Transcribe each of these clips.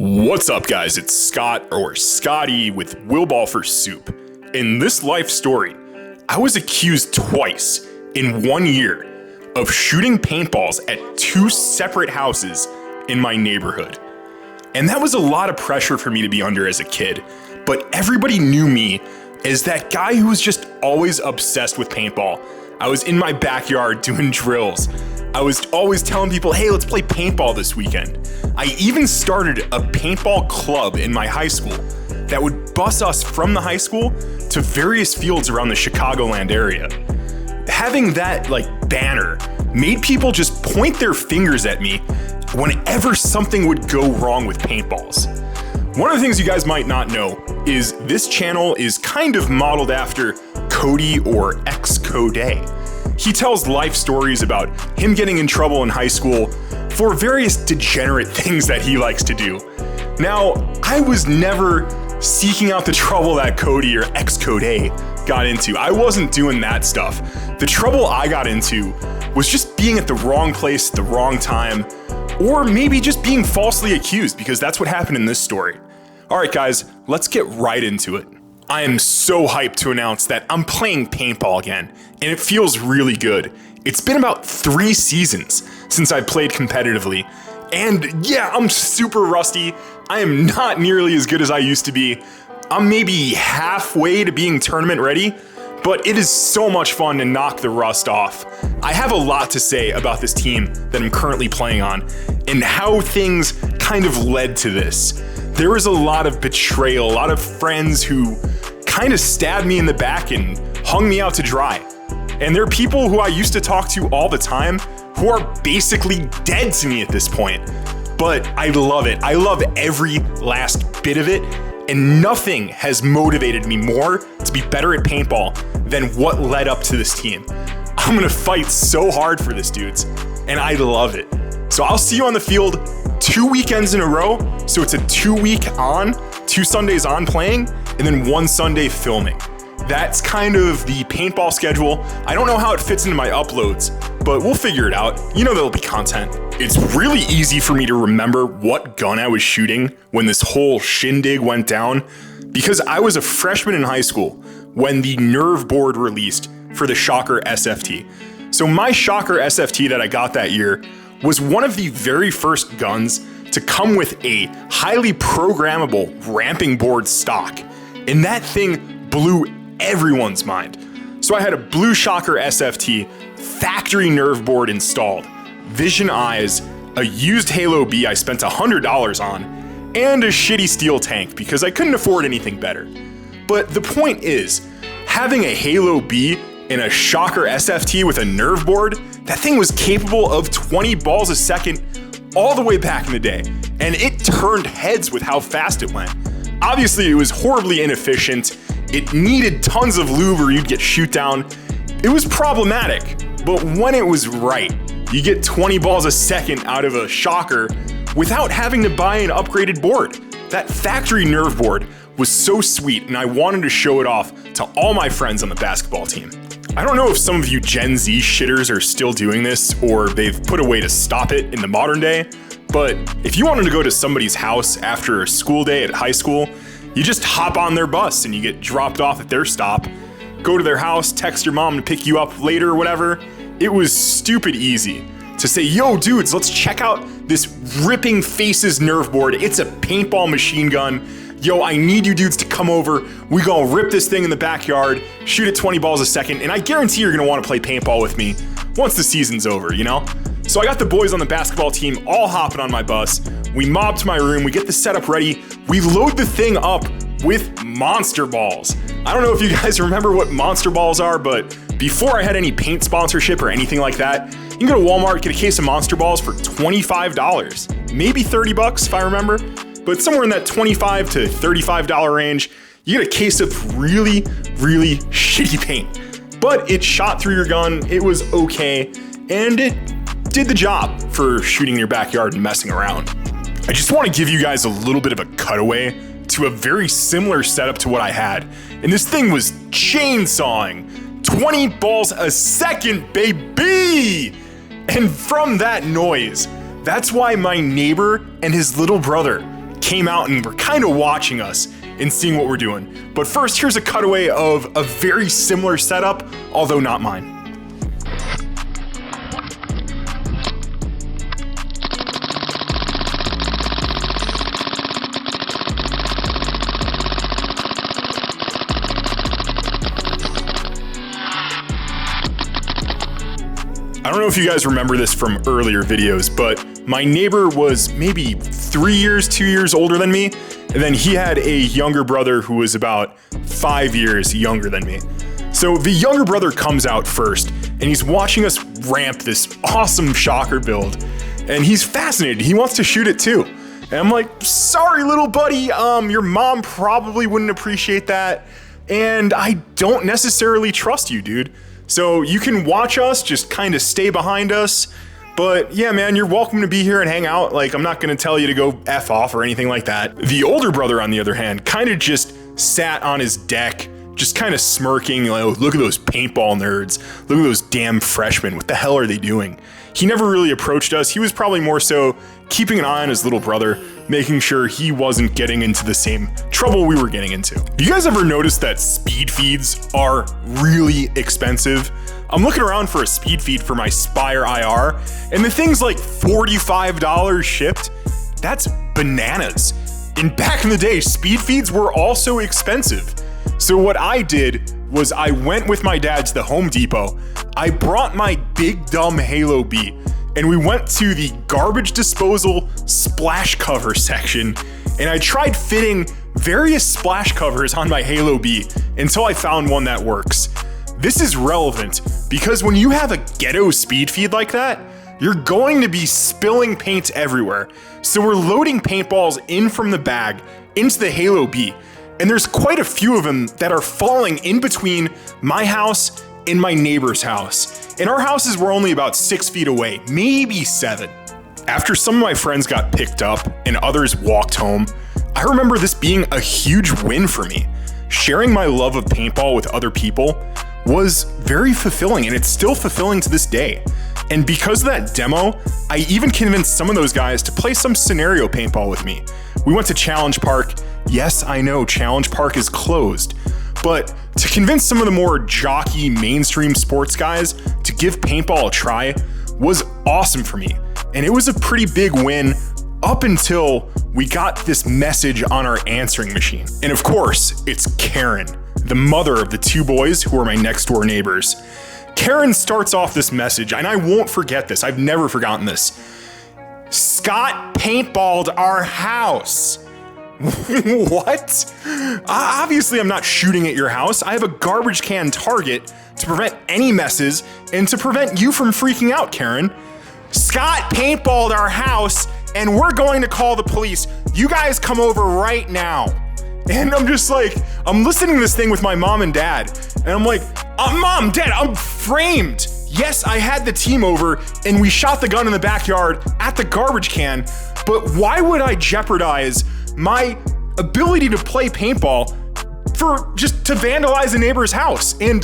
What's up, guys? It's Scott, or Scotty, with WillBallForSoup. In this life story, I was accused twice in 1 year of shooting paintballs at two separate houses in my neighborhood. And that was a lot of pressure for me to be under as a kid, but everybody knew me as that guy who was just always obsessed with paintball. I was in my backyard doing drills. I was always telling people, hey, let's play paintball this weekend. I even started a paintball club in my high school that would bus us from the high school to various fields around the Chicagoland area. Having that banner made people just point their fingers at me whenever something would go wrong with paintballs. One of the things you guys might not know is this channel is kind of modeled after Cody, or Ex-Code. He tells life stories about him getting in trouble in high school for various degenerate things that he likes to do. Now, I was never seeking out the trouble that Cody, or Ex-Code, got into. I wasn't doing that stuff. The trouble I got into was just being at the wrong place at the wrong time, or maybe just being falsely accused, because that's what happened in this story. All right, guys, let's get right into it. I am so hyped to announce that I'm playing paintball again, and it feels really good. It's been about 3 seasons since I played competitively, and yeah, I'm super rusty. I am not nearly as good as I used to be. I'm maybe halfway to being tournament ready, but it is so much fun to knock the rust off. I have a lot to say about this team that I'm currently playing on, and how things kind of led to this. There was a lot of betrayal, a lot of friends who kind of stabbed me in the back and hung me out to dry. And there are people who I used to talk to all the time who are basically dead to me at this point. But I love it. I love every last bit of it. And nothing has motivated me more to be better at paintball than what led up to this team. I'm gonna fight so hard for this, dudes. And I love it. So I'll see you on the field 2 weekends in a row. So it's a 2-week on, 2 Sundays on playing, and then 1 Sunday filming. That's kind of the paintball schedule. I don't know how it fits into my uploads, but we'll figure it out. You know there'll be content. It's really easy for me to remember what gun I was shooting when this whole shindig went down, because I was a freshman in high school when the nerve board released for the Shocker SFT. So my Shocker SFT that I got that year was one of the very first guns to come with a highly programmable ramping board stock. And that thing blew everyone's mind. So I had a blue Shocker SFT, factory nerve board installed, Vision eyes, a used Halo B I spent $100 on, and a shitty steel tank because I couldn't afford anything better. But the point is, having a Halo B and a Shocker SFT with a nerve board, that thing was capable of 20 balls a second all the way back in the day, and it turned heads with how fast it went. Obviously, it was horribly inefficient. It needed tons of lube or you'd get shoot down. It was problematic, but when it was right, you get 20 balls a second out of a Shocker without having to buy an upgraded board. That factory nerve board was so sweet, and I wanted to show it off to all my friends on the basketball team. I don't know if some of you Gen Z shitters are still doing this, or they've put a way to stop it in the modern day, but if you wanted to go to somebody's house after a school day at high school, you just hop on their bus and you get dropped off at their stop, go to their house, text your mom to pick you up later or whatever. It was stupid easy to say, yo dudes, let's check out this ripping faces nerve board. It's a paintball machine gun. Yo, I need you dudes to come over. We gonna rip this thing in the backyard, shoot it 20 balls a second, and I guarantee you're gonna wanna play paintball with me once the season's over, you know? So I got the boys on the basketball team all hopping on my bus. We mob to my room, we get the setup ready, we load the thing up with monster balls. I don't know if you guys remember what monster balls are, but before I had any paint sponsorship or anything like that, you can go to Walmart, get a case of monster balls for $25, maybe 30 bucks if I remember, but somewhere in that $25 to $35 range, you get a case of really, really shitty paint. But it shot through your gun, it was okay, and it did the job for shooting in your backyard and messing around. I just want to give you guys a little bit of a cutaway to a very similar setup to what I had, and this thing was chainsawing 20 balls a second, baby! And from that noise, that's why my neighbor and his little brother came out and were kind of watching us and seeing what we're doing. But first, here's a cutaway of a very similar setup, although not mine. I don't know if you guys remember this from earlier videos, but my neighbor was maybe 2 years older than me, and then he had a younger brother who was about 5 years younger than me. So the younger brother comes out first, and he's watching us ramp this awesome shocker build, and he's fascinated. He wants to shoot it too. And I'm like, sorry, little buddy, your mom probably wouldn't appreciate that, and I don't necessarily trust you, dude. So you can watch us, just kind of stay behind us. But yeah, man, you're welcome to be here and hang out. Like, I'm not gonna tell you to go F off or anything like that. The older brother, on the other hand, kind of just sat on his deck, just kind of smirking, like, oh, look at those paintball nerds. Look at those damn freshmen. What the hell are they doing? He never really approached us. He was probably more so keeping an eye on his little brother, making sure he wasn't getting into the same trouble we were getting into. You guys ever notice that speed feeds are really expensive? I'm looking around for a speed feed for my Spire IR, and the thing's like $45 shipped. That's bananas. And back in the day, speed feeds were also expensive. So what I did was I went with my dad to the Home Depot. I brought my big dumb Halo B, and we went to the garbage disposal splash cover section, and I tried fitting various splash covers on my Halo B until I found one that works. This is relevant because when you have a ghetto speed feed like that, you're going to be spilling paint everywhere. So we're loading paintballs in from the bag into the Halo B, and there's quite a few of them that are falling in between my house and my neighbor's house. And our houses were only about 6 feet away, maybe 7. After some of my friends got picked up and others walked home, I remember this being a huge win for me. Sharing my love of paintball with other people was very fulfilling, and it's still fulfilling to this day. And because of that demo, I even convinced some of those guys to play some scenario paintball with me. We went to Challenge Park. Yes, I know Challenge Park is closed, but to convince some of the more jockey mainstream sports guys to give paintball a try was awesome for me. And it was a pretty big win up until we got this message on our answering machine. And of course, it's Karen, the mother of the 2 boys who are my next door neighbors. Karen starts off this message, and I won't forget this. I've never forgotten this. Scott paintballed our house. What? Obviously, I'm not shooting at your house. I have a garbage can target to prevent any messes and to prevent you from freaking out, Karen. Scott paintballed our house, and we're going to call the police. You guys come over right now. And I'm just like, I'm listening to this thing with my mom and dad, and I'm like, Mom, Dad, I'm framed. Yes, I had the team over, and we shot the gun in the backyard at the garbage can, but why would I jeopardize my ability to play paintball for just to vandalize a neighbor's house? And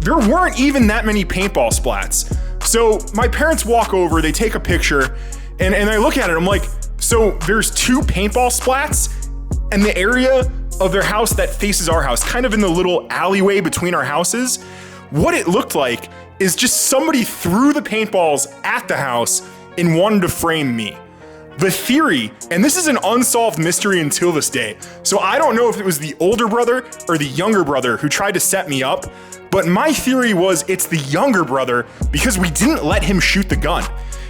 there weren't even that many paintball splats. So my parents walk over, they take a picture, and I look at it, I'm like, so there's 2 paintball splats, and the area of their house that faces our house, kind of in the little alleyway between our houses, what it looked like is just somebody threw the paintballs at the house and wanted to frame me. The theory, and this is an unsolved mystery until this day, so I don't know if it was the older brother or the younger brother who tried to set me up, but my theory was it's the younger brother because we didn't let him shoot the gun.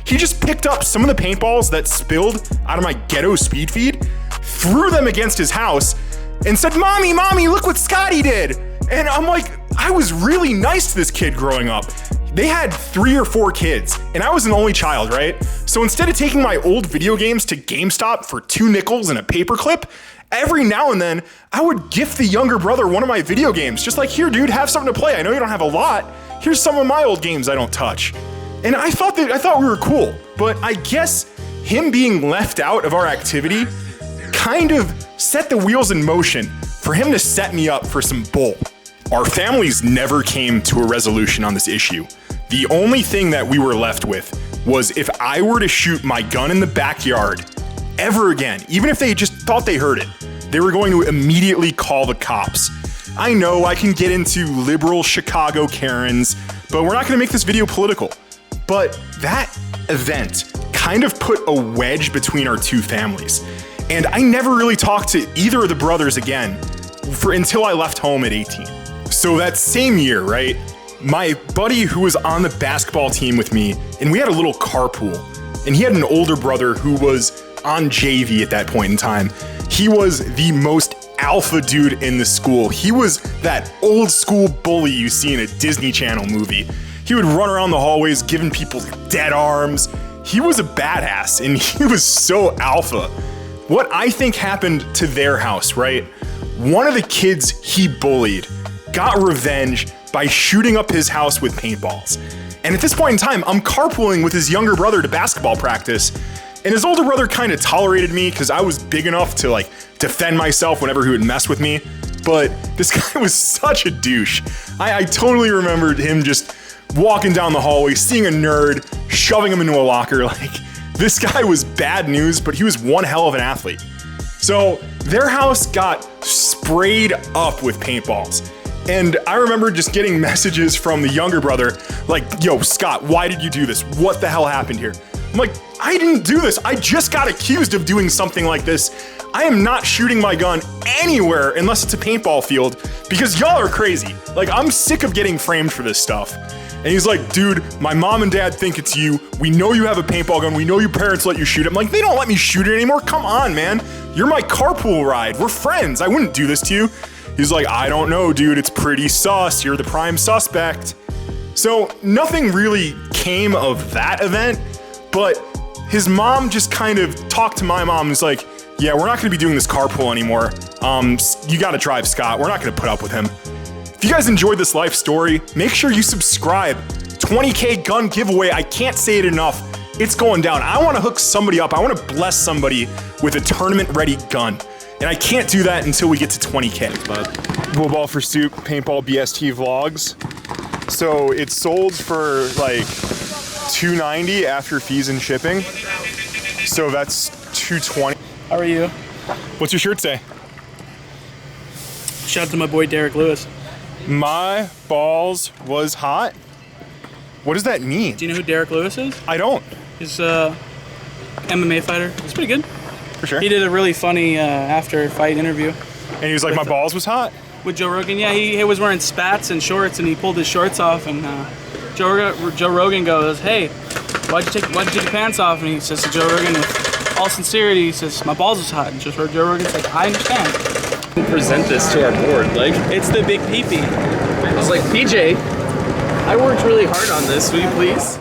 He just picked up some of the paintballs that spilled out of my ghetto speed feed, threw them against his house, and said, Mommy, look what Scotty did. And I'm like, I was really nice to this kid growing up. They had 3 or 4 kids, and I was an only child, right? So instead of taking my old video games to GameStop for 2 nickels and a paperclip, every now and then I would gift the younger brother one of my video games. Just like, here, dude, have something to play. I know you don't have a lot. Here's some of my old games I don't touch. And I thought we were cool, but I guess him being left out of our activity kind of set the wheels in motion for him to set me up for some bull. Our families never came to a resolution on this issue. The only thing that we were left with was if I were to shoot my gun in the backyard ever again, even if they just thought they heard it, they were going to immediately call the cops. I know I can get into liberal Chicago Karens, but we're not gonna make this video political. But that event kind of put a wedge between our two families. And I never really talked to either of the brothers again until I left home at 18. So that same year, right, my buddy who was on the basketball team with me, and we had a little carpool, and he had an older brother who was on JV at that point in time. He was the most alpha dude in the school. He was that old school bully you see in a Disney Channel movie. He would run around the hallways giving people dead arms. He was a badass, and he was so alpha. What I think happened to their house, right? One of the kids he bullied got revenge by shooting up his house with paintballs. And at this point in time, I'm carpooling with his younger brother to basketball practice, and his older brother kind of tolerated me because I was big enough to like defend myself whenever he would mess with me. But this guy was such a douche. I totally remembered him just walking down the hallway, seeing a nerd, shoving him into a locker. Like, this guy was bad news, but he was one hell of an athlete. So their house got sprayed up with paintballs. And I remember just getting messages from the younger brother, like, yo, Scott, why did you do this? What the hell happened here? I'm like, I didn't do this. I just got accused of doing something like this. I am not shooting my gun anywhere unless it's a paintball field because y'all are crazy. Like, I'm sick of getting framed for this stuff. And he's like, dude, my mom and dad think it's you. We know you have a paintball gun. We know your parents let you shoot it. I'm like, they don't let me shoot it anymore. Come on, man. You're my carpool ride. We're friends. I wouldn't do this to you. He's like, I don't know, dude. It's pretty sus. You're the prime suspect. So nothing really came of that event, but his mom just kind of talked to my mom and was like, yeah, we're not gonna be doing this carpool anymore. You gotta drive Scott. We're not gonna put up with him. If you guys enjoyed this life story, make sure you subscribe. 20K gun giveaway, I can't say it enough. It's going down. I wanna hook somebody up. I wanna bless somebody with a tournament-ready gun. And I can't do that until we get to 20K. WillBallForSoup Paintball BST Vlogs. So it sold for like $290 after fees and shipping. So that's $220. How are you? What's your shirt say? Shout out to my boy Derek Lewis. My balls was hot. What does that mean? Do you know who Derek Lewis is? I don't. He's a MMA fighter. He's pretty good. For sure. He did a really funny after fight interview. And he was like, my balls was hot? With Joe Rogan. Yeah, he was wearing spats and shorts, and he pulled his shorts off, and Joe Rogan goes, hey, why'd you take your pants off? And he says to Joe Rogan with all sincerity, he says, my balls was hot. And Joe Rogan's like, I understand. Present this to our board, like It's the big peepee. I was like, PJ, I worked really hard on this, will you please?